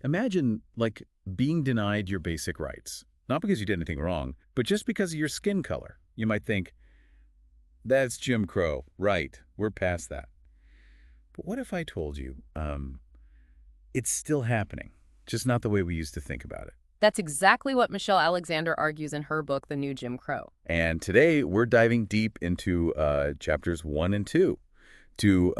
Imagine, like, being denied your basic rights. Not because you did anything wrong, but just because of your skin color. You might think, that's Jim Crow. Right, we're past that. But what if I told you, it's still happening, just not the way we used to think about it? That's exactly what Michelle Alexander argues in her book, The New Jim Crow. And today, we're diving deep into chapters 1 and 2 to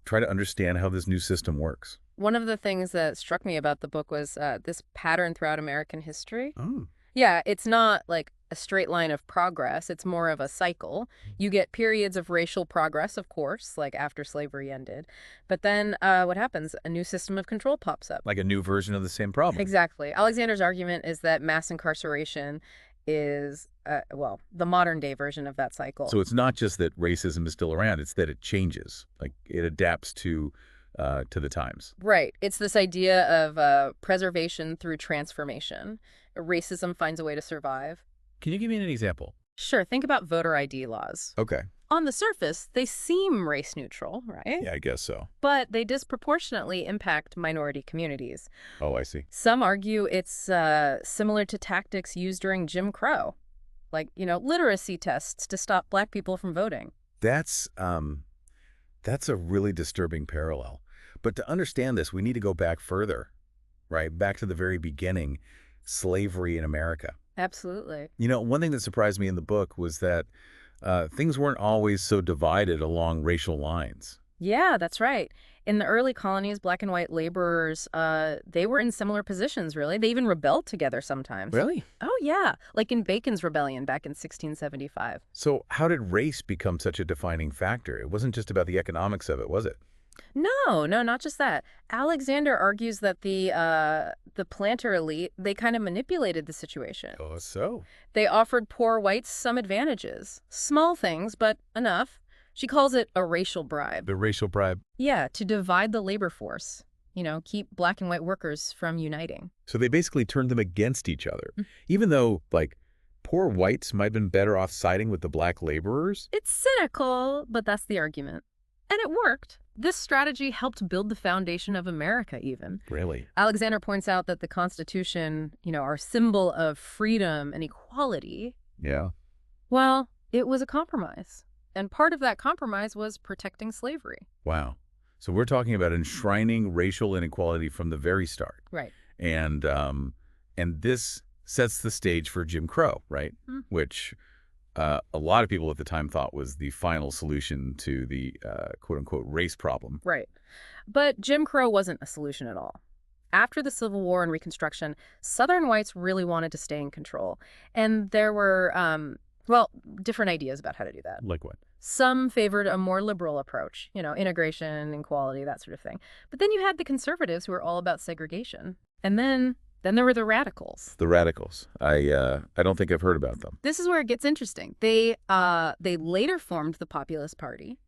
try to understand how this new system works. One of the things that struck me about the book was this pattern throughout American history. Oh. Yeah, it's not like a straight line of progress. It's more of a cycle. You get periods of racial progress, of course, like after slavery ended. But then what happens? A new system of control pops up. Like a new version of the same problem. Exactly. Alexander's argument is that mass incarceration is, well, the modern day version of that cycle. So it's not just that racism is still around, it's that it changes. Like it adapts to the times. Right. It's this idea of preservation through transformation. Racism finds a way to survive. Can you give me an example? Sure, think about voter ID laws. Okay. On the surface, they seem race neutral, right? Yeah, I guess so. But they disproportionately impact minority communities. Oh, I see. Some argue it's similar to tactics used during Jim Crow, like, literacy tests to stop Black people from voting. That's a really disturbing parallel. But to understand this, we need to go back further, right? Back to the very beginning, slavery in America. Absolutely. One thing that surprised me in the book was that things weren't always so divided along racial lines. Yeah, that's right. In the early colonies, Black and white laborers, they were in similar positions, really. They even rebelled together sometimes. Really? Oh, yeah. Like in Bacon's Rebellion back in 1675. So how did race become such a defining factor? It wasn't just about the economics of it, was it? No, not just that. Alexander argues that the planter elite, they kind of manipulated the situation. Oh, so? They offered poor whites some advantages. Small things, but enough. She calls it a racial bribe. The racial bribe. Yeah, to divide the labor force. Keep Black and white workers from uniting. So they basically turned them against each other, even though, like, poor whites might have been better off siding with the Black laborers? It's cynical, but that's the argument. And it worked. This strategy helped build the foundation of America, even. Really? Alexander points out that the Constitution, our symbol of freedom and equality, Yeah. well, it was a compromise. And part of that compromise was protecting slavery. Wow. So we're talking about enshrining racial inequality from the very start. Right. And this sets the stage for Jim Crow, right? Which a lot of people at the time thought was the final solution to the quote-unquote race problem. Right. But Jim Crow wasn't a solution at all. After the Civil War and Reconstruction, Southern whites really wanted to stay in control. And there were, different ideas about how to do that. Like what? Some favored a more liberal approach, integration, equality, that sort of thing. But then you had the conservatives who were all about segregation. And then there were the radicals. The radicals. I don't think I've heard about them. This is where it gets interesting. They later formed the Populist Party.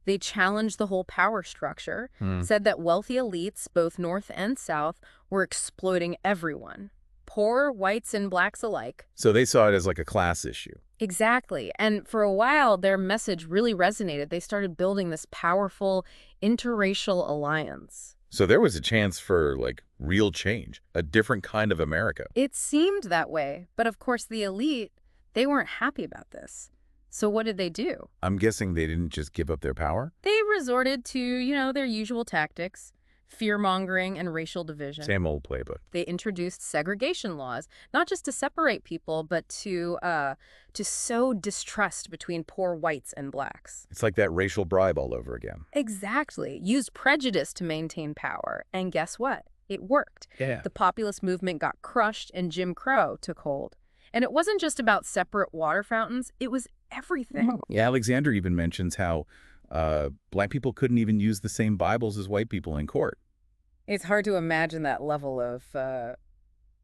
They challenged the whole power structure, said that wealthy elites, both North and South, were exploiting everyone, poor whites and Blacks alike. So they saw it as like a class issue. Exactly. And for a while, their message really resonated. They started building this powerful interracial alliance. So there was a chance for, like, real change, a different kind of America. It seemed that way. But of course, the elite, they weren't happy about this. So what did they do? I'm guessing they didn't just give up their power? They resorted to, their usual tactics. Fear-mongering and racial division. Same old playbook. They introduced segregation laws, not just to separate people, but to sow distrust between poor whites and Blacks. It's like that racial bribe all over again. Exactly. Used prejudice to maintain power. And guess what? It worked. Yeah. The populist movement got crushed and Jim Crow took hold. And it wasn't just about separate water fountains. It was everything. Yeah, Alexander even mentions how Black people couldn't even use the same Bibles as white people in court. It's hard to imagine that level of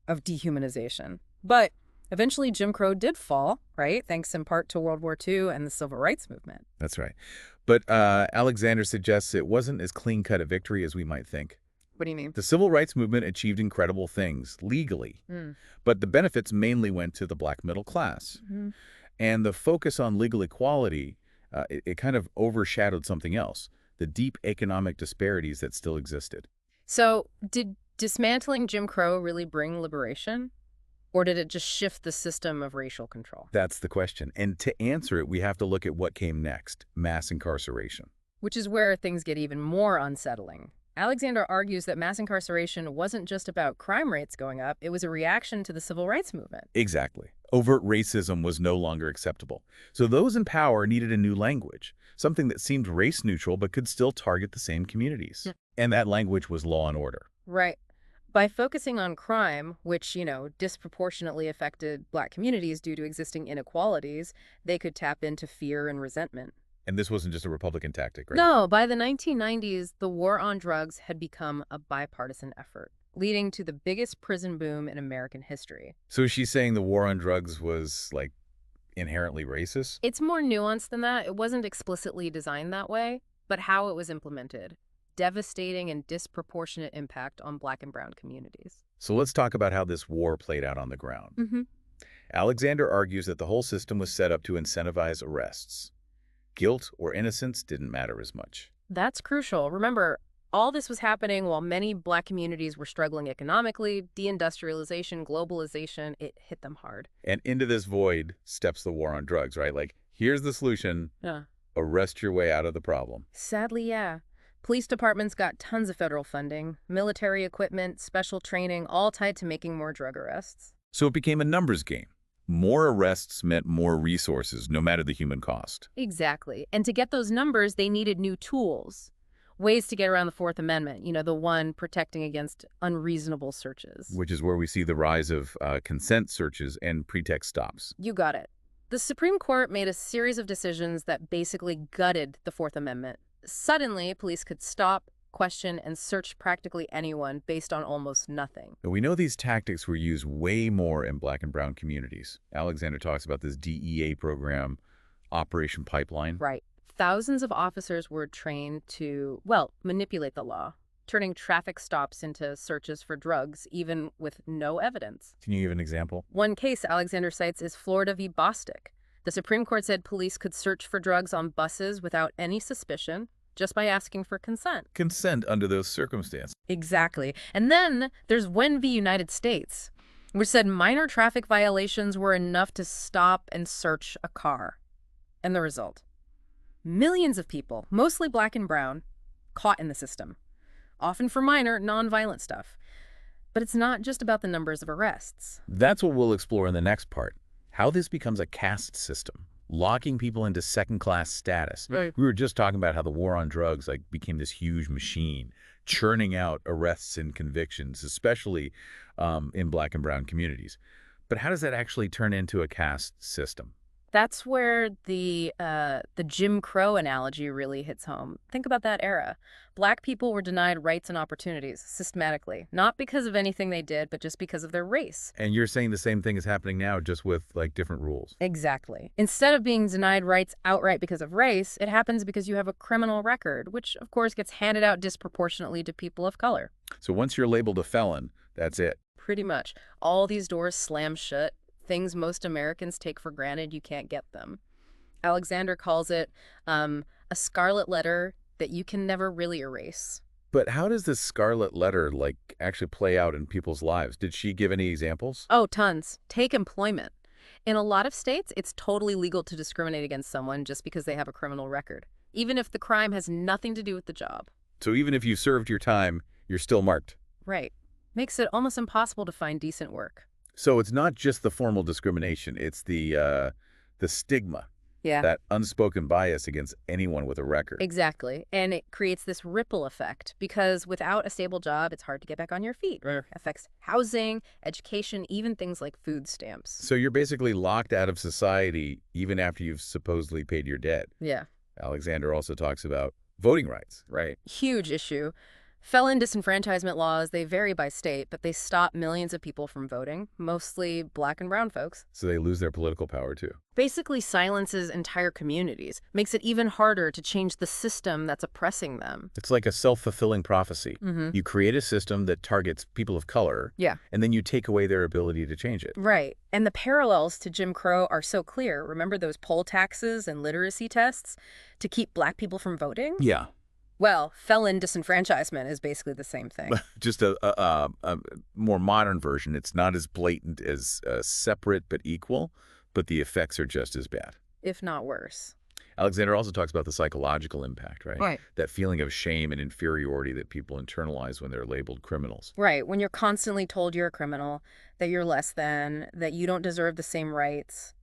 dehumanization. But eventually Jim Crow did fall, right? Thanks in part to World War II and the Civil Rights Movement. That's right. But Alexander suggests it wasn't as clean-cut a victory as we might think. What do you mean? The Civil Rights Movement achieved incredible things, legally. But the benefits mainly went to the Black middle class. And the focus on legal equality, it kind of overshadowed something else, the deep economic disparities that still existed. So did Dismantling Jim Crow really bring liberation? Or did it just shift the system of racial control? That's the question. And to answer it, we have to look at what came next, mass incarceration. Which is where things get even more unsettling. Alexander argues that mass incarceration wasn't just about crime rates going up, it was a reaction to the civil rights movement. Exactly. Overt racism was no longer acceptable. So those in power needed a new language, something that seemed race-neutral but could still target the same communities. Yeah. And that language was law and order. Right. By focusing on crime, which, disproportionately affected Black communities due to existing inequalities, they could tap into fear and resentment. And this wasn't just a Republican tactic, right? No, by the 1990s, the war on drugs had become a bipartisan effort, leading to the biggest prison boom in American history. So she's saying the war on drugs was, like, inherently racist? It's more nuanced than that. It wasn't explicitly designed that way, but how it was implemented. Devastating and disproportionate impact on Black and brown communities. So let's talk about how this war played out on the ground. Mm-hmm. Alexander argues that the whole system was set up to incentivize arrests. Guilt or innocence didn't matter as much. That's crucial. Remember, all this was happening while many Black communities were struggling economically. Deindustrialization, globalization, it hit them hard. And into this void steps the war on drugs, right? Like, here's the solution. Yeah. Arrest your way out of the problem. Sadly, yeah. Police departments got tons of federal funding, military equipment, special training, all tied to making more drug arrests. So it became a numbers game. More arrests meant more resources, no matter the human cost. Exactly. And to get those numbers, they needed new tools. Ways to get around the Fourth Amendment, the one protecting against unreasonable searches. Which is where we see the rise of consent searches and pretext stops. You got it. The Supreme Court made a series of decisions that basically gutted the Fourth Amendment. Suddenly, police could stop, question, and search practically anyone based on almost nothing. We know these tactics were used way more in Black and brown communities. Alexander talks about this DEA program, Operation Pipeline. Right. Thousands of officers were trained to, manipulate the law, turning traffic stops into searches for drugs, even with no evidence. Can you give an example? One case Alexander cites is Florida v. Bostic. The Supreme Court said police could search for drugs on buses without any suspicion, just by asking for consent. Consent under those circumstances. Exactly. And then there's Wen v. United States, which said minor traffic violations were enough to stop and search a car. And the result? Millions of people, mostly Black and brown, caught in the system, often for minor, non-violent stuff. But it's not just about the numbers of arrests. That's what we'll explore in the next part. How this becomes a caste system, locking people into second-class status. Right. We were just talking about how the war on drugs became this huge machine, churning out arrests and convictions, especially in Black and brown communities. But how does that actually turn into a caste system? That's where the Jim Crow analogy really hits home. Think about that era. Black people were denied rights and opportunities systematically, not because of anything they did, but just because of their race. And you're saying the same thing is happening now, just with different rules. Exactly. Instead of being denied rights outright because of race, it happens because you have a criminal record, which of course gets handed out disproportionately to people of color. So once you're labeled a felon, that's it. Pretty much. All these doors slam shut. Things most Americans take for granted, you can't get them. Alexander calls it a scarlet letter that you can never really erase. But how does this scarlet letter actually play out in people's lives? Did she give any examples? Oh, tons. Take employment. In a lot of states, it's totally legal to discriminate against someone just because they have a criminal record, even if the crime has nothing to do with the job. So even if you served your time, you're still marked. Right. Makes it almost impossible to find decent work. So it's not just the formal discrimination, it's the stigma. Yeah. That unspoken bias against anyone with a record. Exactly. And it creates this ripple effect because without a stable job, it's hard to get back on your feet. It affects housing, education, even things like food stamps. So you're basically locked out of society even after you've supposedly paid your debt. Yeah. Alexander also talks about voting rights, right? Huge issue. Felon disenfranchisement laws, they vary by state, but they stop millions of people from voting, mostly Black and brown folks. So they lose their political power too. Basically silences entire communities, makes it even harder to change the system that's oppressing them. It's like a self-fulfilling prophecy. You create a system that targets people of color, Yeah. and then you take away their ability to change it. Right. And the parallels to Jim Crow are so clear. Remember those poll taxes and literacy tests to keep Black people from voting? Yeah. Well, felon disenfranchisement is basically the same thing. Just a more modern version. It's not as blatant as separate but equal, but the effects are just as bad. If not worse. Alexander also talks about the psychological impact, right? Right. That feeling of shame and inferiority that people internalize when they're labeled criminals. Right. When you're constantly told you're a criminal, that you're less than, that you don't deserve the same rights,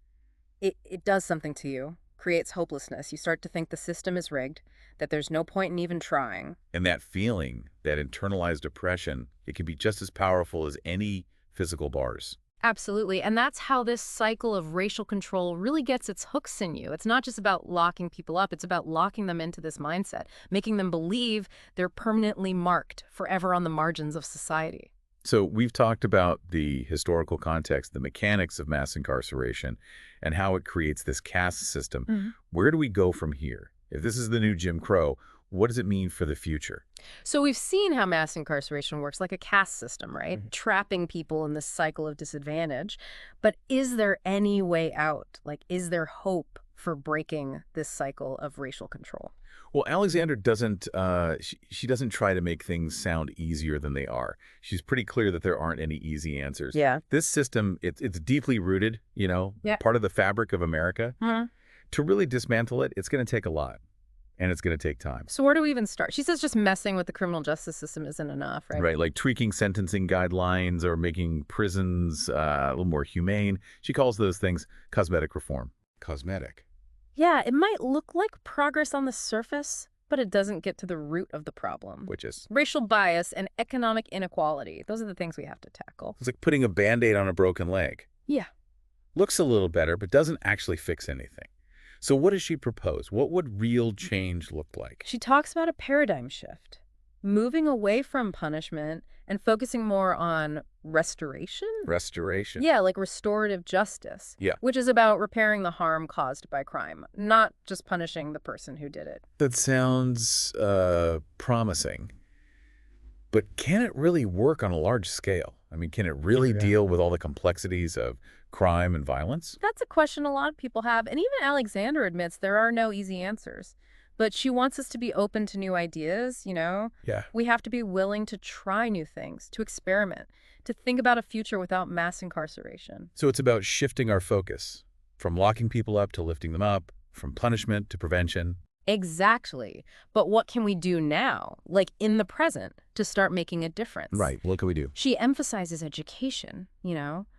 it does something to you. Creates hopelessness. You start to think the system is rigged, that there's no point in even trying. And that feeling, that internalized oppression, it can be just as powerful as any physical bars. Absolutely. And that's how this cycle of racial control really gets its hooks in you. It's not just about locking people up. It's about locking them into this mindset, making them believe they're permanently marked forever on the margins of society. So we've talked about the historical context, the mechanics of mass incarceration, and how it creates this caste system. Mm-hmm. Where do we go from here? If this is the new Jim Crow, what does it mean for the future? So we've seen how mass incarceration works like a caste system, right? Mm-hmm. Trapping people in this cycle of disadvantage. But is there any way out? Like, is there hope for breaking this cycle of racial control? Well, Alexander doesn't, she doesn't try to make things sound easier than they are. She's pretty clear that there aren't any easy answers. Yeah. This system, it's deeply rooted, part of the fabric of America. Mm-hmm. To really dismantle it, it's going to take a lot. And it's going to take time. So where do we even start? She says just messing with the criminal justice system isn't enough, right? Right, like tweaking sentencing guidelines or making prisons a little more humane. She calls those things cosmetic reform. Cosmetic. Yeah, it might look like progress on the surface, but it doesn't get to the root of the problem. Which is? Racial bias and economic inequality. Those are the things we have to tackle. It's like putting a Band-Aid on a broken leg. Yeah. Looks a little better, but doesn't actually fix anything. So what does she propose? What would real change look like? She talks about a paradigm shift, moving away from punishment and focusing more on restoration. Restoration. Yeah, like restorative justice. Yeah. Which is about repairing the harm caused by crime, not just punishing the person who did it. That sounds promising. But can it really work on a large scale? I mean, can it really deal with all the complexities of crime and violence? That's a question a lot of people have, and even Alexander admits there are no easy answers. But she wants us to be open to new ideas, Yeah. We have to be willing to try new things, to experiment, to think about a future without mass incarceration. So it's about shifting our focus from locking people up to lifting them up, from punishment to prevention. Exactly. But what can we do now, like in the present, to start making a difference? Right. What can we do? She emphasizes education,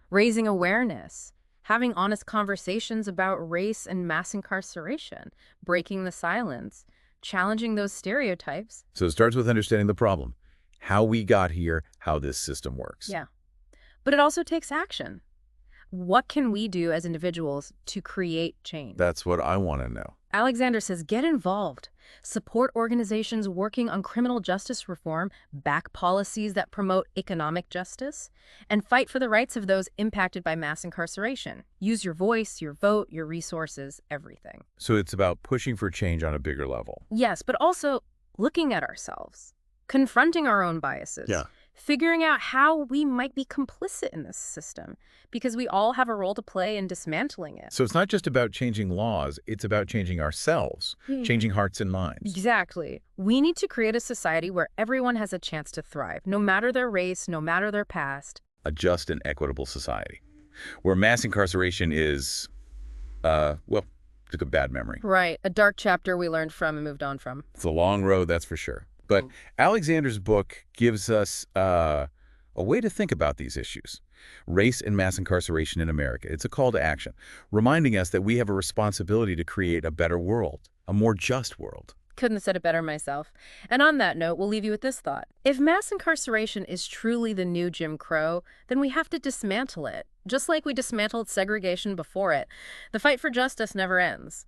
raising awareness, having honest conversations about race and mass incarceration, breaking the silence, challenging those stereotypes. So it starts with understanding the problem, how we got here, how this system works. Yeah. But it also takes action. What can we do as individuals to create change? That's what I want to know. Alexander says get involved. Support organizations working on criminal justice reform, back policies that promote economic justice, and fight for the rights of those impacted by mass incarceration. Use your voice, your vote, your resources, everything. So it's about pushing for change on a bigger level. Yes, but also looking at ourselves, confronting our own biases. Yeah. Figuring out how we might be complicit in this system, because we all have a role to play in dismantling it. So it's not just about changing laws, it's about changing ourselves, changing hearts and minds. Exactly. We need to create a society where everyone has a chance to thrive, no matter their race, no matter their past. A just and equitable society, where mass incarceration is, it's a bad memory. Right. A dark chapter we learned from and moved on from. It's a long road, that's for sure. But Alexander's book gives us a way to think about these issues. Race and mass incarceration in America. It's a call to action, reminding us that we have a responsibility to create a better world, a more just world. Couldn't have said it better myself. And on that note, we'll leave you with this thought. If mass incarceration is truly the new Jim Crow, then we have to dismantle it. Just like we dismantled segregation before it. The fight for justice never ends.